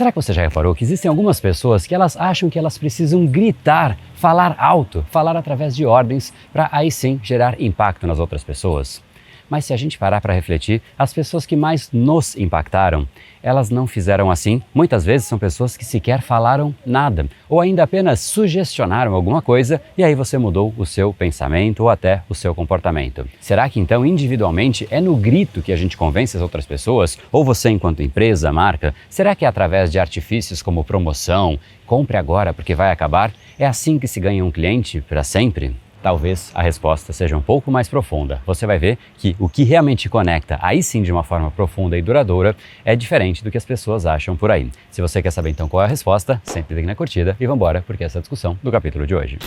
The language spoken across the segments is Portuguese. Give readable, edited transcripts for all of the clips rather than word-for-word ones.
Será que você já reparou que existem algumas pessoas que elas acham que elas precisam gritar, falar alto, falar através de ordens para aí sim gerar impacto nas outras pessoas? Mas se a gente parar para refletir, as pessoas que mais nos impactaram, elas não fizeram assim. Muitas vezes são pessoas que sequer falaram nada, ou ainda apenas sugestionaram alguma coisa e aí você mudou o seu pensamento ou até o seu comportamento. Será que então individualmente é no grito que a gente convence as outras pessoas? Ou você enquanto empresa, marca, será que é através de artifícios como promoção, compre agora porque vai acabar? É assim que se ganha um cliente para sempre? Talvez a resposta seja um pouco mais profunda. Você vai ver que o que realmente conecta, aí sim de uma forma profunda e duradoura, é diferente do que as pessoas acham por aí. Se você quer saber então qual é a resposta, sempre clique na curtida e vambora, porque essa é a discussão do capítulo de hoje.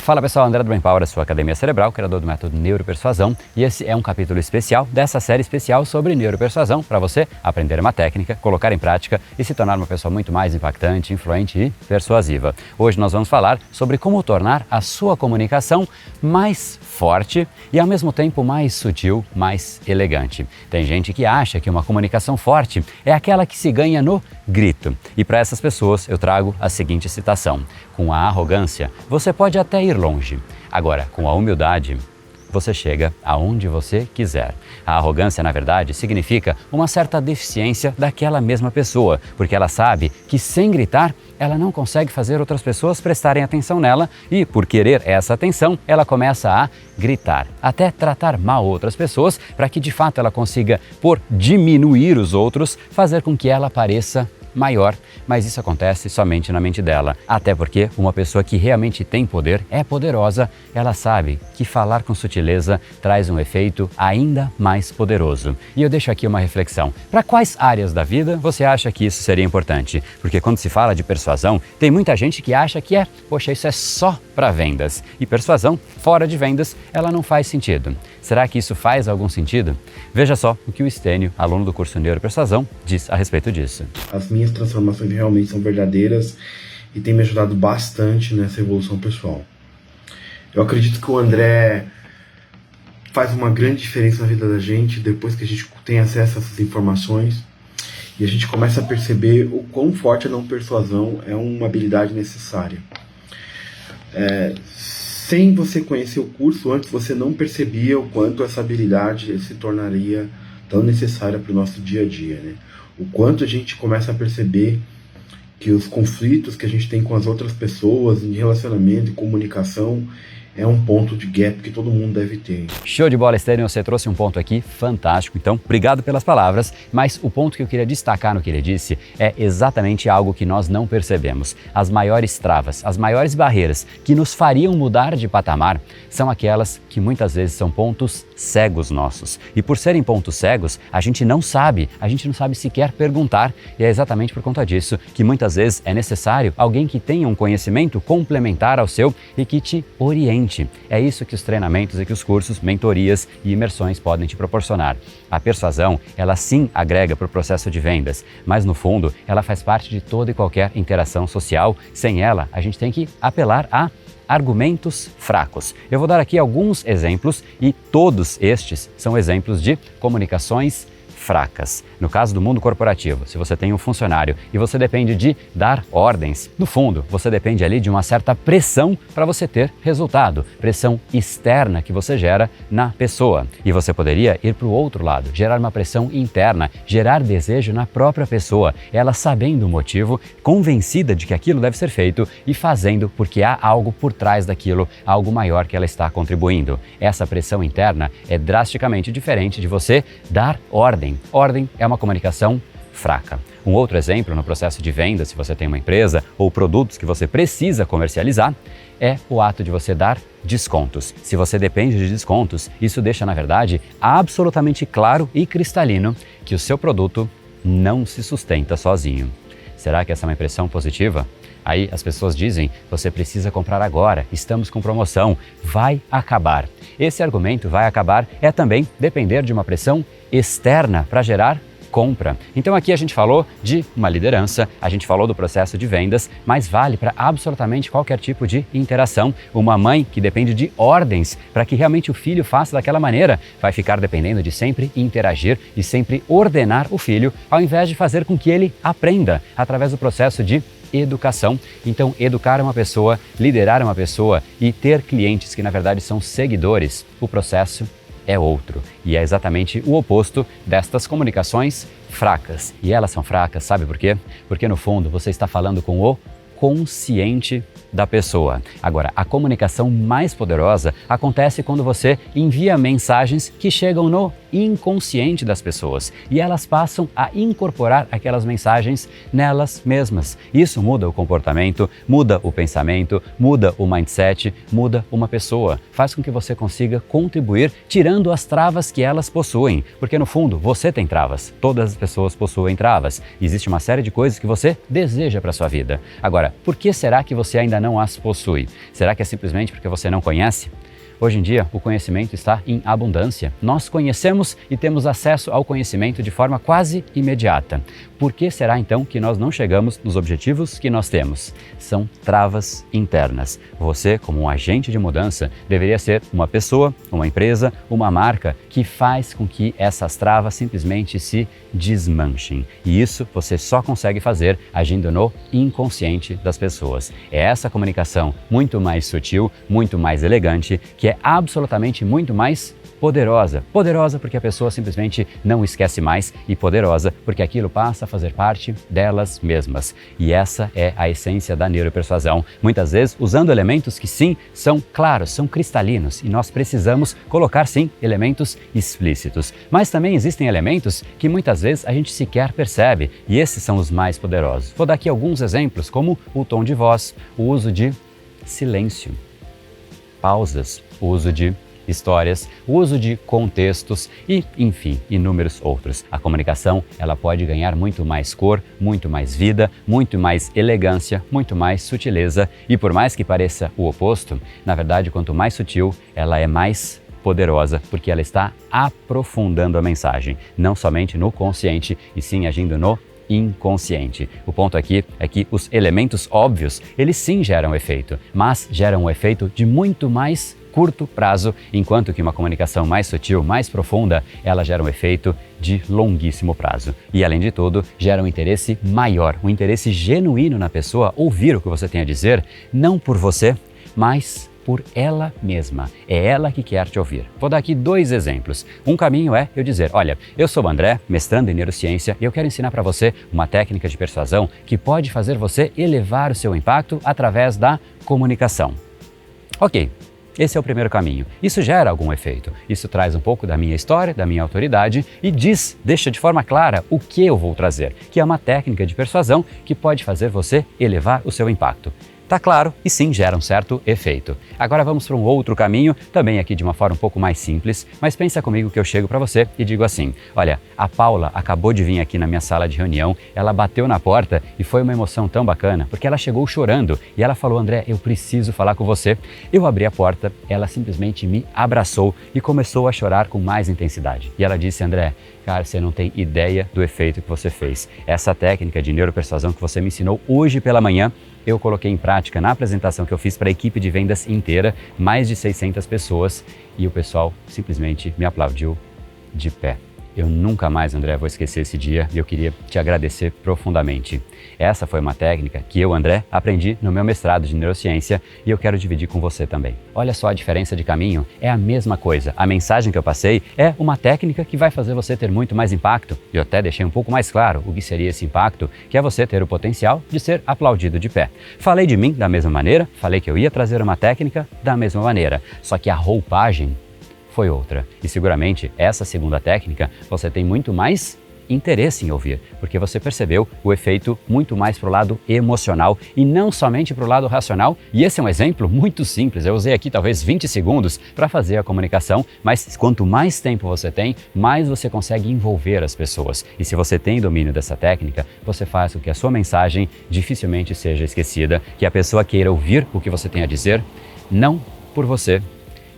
Fala pessoal, André do Brain Power, a sua academia cerebral, criador do método Neuropersuasão, e esse é um capítulo especial dessa série especial sobre neuropersuasão para você aprender uma técnica, colocar em prática e se tornar uma pessoa muito mais impactante, influente e persuasiva. Hoje nós vamos falar sobre como tornar a sua comunicação mais forte e ao mesmo tempo mais sutil, mais elegante. Tem gente que acha que uma comunicação forte é aquela que se ganha no grito. E para essas pessoas eu trago a seguinte citação: com a arrogância você pode até ir longe, agora com a humildade você chega aonde você quiser. A arrogância, na verdade, significa uma certa deficiência daquela mesma pessoa, porque ela sabe que sem gritar ela não consegue fazer outras pessoas prestarem atenção nela e, por querer essa atenção, ela começa a gritar, até tratar mal outras pessoas para que de fato ela consiga, por diminuir os outros, fazer com que ela pareça maior, mas isso acontece somente na mente dela, até porque uma pessoa que realmente tem poder, é poderosa, ela sabe que falar com sutileza traz um efeito ainda mais poderoso. E eu deixo aqui uma reflexão: para quais áreas da vida você acha que isso seria importante? Porque quando se fala de persuasão, tem muita gente que acha que poxa, isso é só para vendas, e persuasão fora de vendas, ela não faz sentido. Será que isso faz algum sentido? Veja só o que o Estênio, aluno do curso Neuropersuasão, diz a respeito disso. As minhas transformações realmente são verdadeiras e têm me ajudado bastante nessa evolução pessoal. Eu acredito que o André faz uma grande diferença na vida da gente depois que a gente tem acesso a essas informações e a gente começa a perceber o quão forte a não persuasão é uma habilidade necessária. Sem você conhecer o curso, antes você não percebia o quanto essa habilidade se tornaria tão necessária para o nosso dia a dia, né? O quanto a gente começa a perceber que os conflitos que a gente tem com as outras pessoas, em relacionamento e comunicação, é um ponto de gap que todo mundo deve ter. Show de bola, Estênio, você trouxe um ponto aqui fantástico, então obrigado pelas palavras, mas o ponto que eu queria destacar no que ele disse é exatamente algo que nós não percebemos. As maiores travas, as maiores barreiras que nos fariam mudar de patamar são aquelas que muitas vezes são pontos cegos nossos. E por serem pontos cegos, a gente não sabe sequer perguntar, e é exatamente por conta disso que muitas vezes é necessário alguém que tenha um conhecimento complementar ao seu e que te oriente. É isso que os treinamentos e que os cursos, mentorias e imersões podem te proporcionar. A persuasão, ela sim agrega para o processo de vendas, mas no fundo ela faz parte de toda e qualquer interação social. Sem ela, a gente tem que apelar a argumentos fracos. Eu vou dar aqui alguns exemplos e todos estes são exemplos de comunicações fracas. No caso do mundo corporativo, se você tem um funcionário e você depende de dar ordens, no fundo, você depende ali de uma certa pressão para você ter resultado, pressão externa que você gera na pessoa. E você poderia ir para o outro lado, gerar uma pressão interna, gerar desejo na própria pessoa, ela sabendo o motivo, convencida de que aquilo deve ser feito e fazendo porque há algo por trás daquilo, algo maior que ela está contribuindo. Essa pressão interna é drasticamente diferente de você dar ordem. Ordem é uma comunicação fraca. Um outro exemplo no processo de venda, se você tem uma empresa ou produtos que você precisa comercializar, é o ato de você dar descontos. Se você depende de descontos, isso deixa, na verdade, absolutamente claro e cristalino que o seu produto não se sustenta sozinho. Será que essa é uma impressão positiva? Aí as pessoas dizem, você precisa comprar agora, estamos com promoção, vai acabar. Esse argumento vai acabar é também depender de uma pressão externa para gerar compra. Então aqui a gente falou de uma liderança, a gente falou do processo de vendas, mas vale para absolutamente qualquer tipo de interação. Uma mãe que depende de ordens para que realmente o filho faça daquela maneira, vai ficar dependendo de sempre interagir e sempre ordenar o filho, ao invés de fazer com que ele aprenda através do processo de educação. Então, educar uma pessoa, liderar uma pessoa e ter clientes que na verdade são seguidores, o processo é outro. E é exatamente o oposto destas comunicações fracas. E elas são fracas, sabe por quê? Porque no fundo você está falando com o consciente da pessoa. Agora, a comunicação mais poderosa acontece quando você envia mensagens que chegam no inconsciente das pessoas e elas passam a incorporar aquelas mensagens nelas mesmas. Isso muda o comportamento, muda o pensamento, muda o mindset, muda uma pessoa. Faz com que você consiga contribuir tirando as travas que elas possuem, porque no fundo você tem travas, todas as pessoas possuem travas. Existe uma série de coisas que você deseja para sua vida. Agora, por que será que você ainda não as possui? Será que é simplesmente porque você não conhece? Hoje em dia, o conhecimento está em abundância. Nós conhecemos e temos acesso ao conhecimento de forma quase imediata. Por que será então que nós não chegamos nos objetivos que nós temos? São travas internas. Você, como um agente de mudança, deveria ser uma pessoa, uma empresa, uma marca que faz com que essas travas simplesmente se desmanchem. E isso você só consegue fazer agindo no inconsciente das pessoas. É essa comunicação muito mais sutil, muito mais elegante, que é absolutamente muito mais poderosa. Poderosa porque a pessoa simplesmente não esquece mais e poderosa porque aquilo passa a fazer parte delas mesmas. E essa é a essência da neuropersuasão. Muitas vezes usando elementos que sim, são claros, são cristalinos e nós precisamos colocar sim elementos explícitos. Mas também existem elementos que muitas vezes a gente sequer percebe e esses são os mais poderosos. Vou dar aqui alguns exemplos como o tom de voz, o uso de silêncio, pausas, o uso de histórias, o uso de contextos e, enfim, inúmeros outros. A comunicação, ela pode ganhar muito mais cor, muito mais vida, muito mais elegância, muito mais sutileza e por mais que pareça o oposto, na verdade, quanto mais sutil, ela é mais poderosa, porque ela está aprofundando a mensagem, não somente no consciente, e sim agindo no inconsciente. O ponto aqui é que os elementos óbvios, eles sim geram efeito, mas geram um efeito de muito mais curto prazo, enquanto que uma comunicação mais sutil, mais profunda, ela gera um efeito de longuíssimo prazo. E além de tudo, gera um interesse maior, um interesse genuíno na pessoa ouvir o que você tem a dizer, não por você, mas por ela mesma. É ela que quer te ouvir. Vou dar aqui 2 exemplos. Um caminho é eu dizer, olha, eu sou o André, mestrando em neurociência, e eu quero ensinar para você uma técnica de persuasão que pode fazer você elevar o seu impacto através da comunicação. Ok. Esse é o primeiro caminho. Isso gera algum efeito. Isso traz um pouco da minha história, da minha autoridade e deixa de forma clara o que eu vou trazer, que é uma técnica de persuasão que pode fazer você elevar o seu impacto. Tá claro e sim gera um certo efeito. Agora vamos para um outro caminho, também aqui de uma forma um pouco mais simples, mas pensa comigo que eu chego para você e digo assim, olha, a Paula acabou de vir aqui na minha sala de reunião, ela bateu na porta e foi uma emoção tão bacana, porque ela chegou chorando e ela falou, André, eu preciso falar com você. Eu abri a porta, ela simplesmente me abraçou e começou a chorar com mais intensidade. E ela disse, André, cara, você não tem ideia do efeito que você fez. Essa técnica de neuropersuasão que você me ensinou hoje pela manhã, eu coloquei em prática na apresentação que eu fiz para a equipe de vendas inteira, mais de 600 pessoas, e o pessoal simplesmente me aplaudiu de pé. Eu nunca mais, André, vou esquecer esse dia e eu queria te agradecer profundamente. Essa foi uma técnica que eu, André, aprendi no meu mestrado de neurociência e eu quero dividir com você também. Olha só a diferença de caminho, é a mesma coisa. A mensagem que eu passei é uma técnica que vai fazer você ter muito mais impacto. Eu até deixei um pouco mais claro o que seria esse impacto, que é você ter o potencial de ser aplaudido de pé. Falei de mim da mesma maneira, falei que eu ia trazer uma técnica da mesma maneira, só que a roupagem foi outra. E seguramente essa segunda técnica você tem muito mais interesse em ouvir, porque você percebeu o efeito muito mais para o lado emocional e não somente para o lado racional. E esse é um exemplo muito simples. Eu usei aqui talvez 20 segundos para fazer a comunicação, mas quanto mais tempo você tem, mais você consegue envolver as pessoas. E se você tem domínio dessa técnica, você faz com que a sua mensagem dificilmente seja esquecida, que a pessoa queira ouvir o que você tem a dizer, não por você,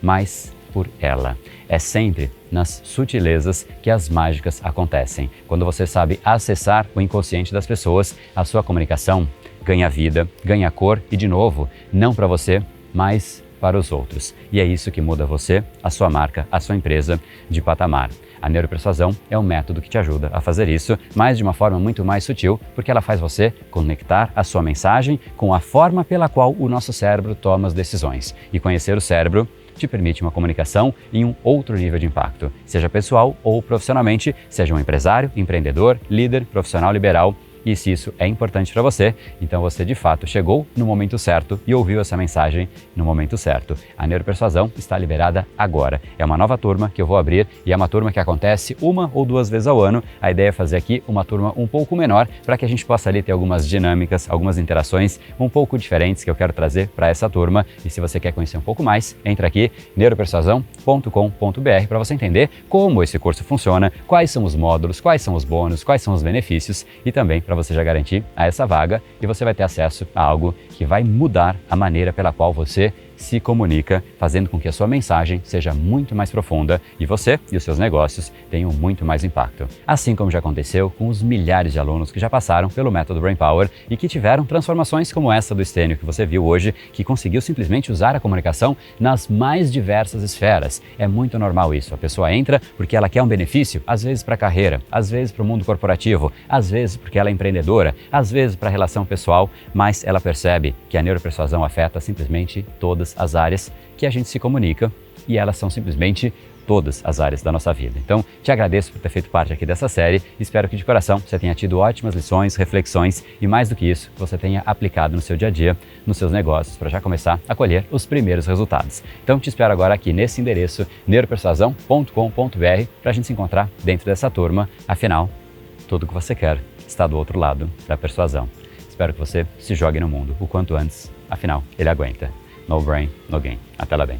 mas por ela. É sempre nas sutilezas que as mágicas acontecem. Quando você sabe acessar o inconsciente das pessoas, a sua comunicação ganha vida, ganha cor e, de novo, não para você, mas para os outros. E é isso que muda você, a sua marca, a sua empresa de patamar. A neuropersuasão é um método que te ajuda a fazer isso, mas de uma forma muito mais sutil, porque ela faz você conectar a sua mensagem com a forma pela qual o nosso cérebro toma as decisões. E conhecer o cérebro te permite uma comunicação em um outro nível de impacto, seja pessoal ou profissionalmente, seja um empresário, empreendedor, líder, profissional liberal. E se isso é importante para você, então você de fato chegou no momento certo e ouviu essa mensagem no momento certo. A neuropersuasão está liberada agora. É uma nova turma que eu vou abrir e é uma turma que acontece 1 ou 2 vezes ao ano. A ideia é fazer aqui uma turma um pouco menor para que a gente possa ali ter algumas dinâmicas, algumas interações um pouco diferentes que eu quero trazer para essa turma. E se você quer conhecer um pouco mais, entra aqui neuropersuasão.com.br para você entender como esse curso funciona, quais são os módulos, quais são os bônus, quais são os benefícios e também para você já garantir a essa vaga e você vai ter acesso a algo que vai mudar a maneira pela qual você se comunica, fazendo com que a sua mensagem seja muito mais profunda e você e os seus negócios tenham muito mais impacto. Assim como já aconteceu com os milhares de alunos que já passaram pelo método Brain Power e que tiveram transformações como essa do Estênio que você viu hoje, que conseguiu simplesmente usar a comunicação nas mais diversas esferas. É muito normal isso. A pessoa entra porque ela quer um benefício, às vezes para a carreira, às vezes para o mundo corporativo, às vezes porque ela é empreendedora, às vezes para a relação pessoal, mas ela percebe que a neuropersuasão afeta simplesmente todas as áreas que a gente se comunica e elas são simplesmente todas as áreas da nossa vida. Então, te agradeço por ter feito parte aqui dessa série, espero que de coração você tenha tido ótimas lições, reflexões e mais do que isso, você tenha aplicado no seu dia a dia, nos seus negócios, para já começar a colher os primeiros resultados. Então, te espero agora aqui nesse endereço, neuropersuasão.com.br, para a gente se encontrar dentro dessa turma, afinal, tudo o que você quer está do outro lado da persuasão. Espero que você se jogue no mundo o quanto antes, afinal, ele aguenta. No brain, no gain. Até lá bem.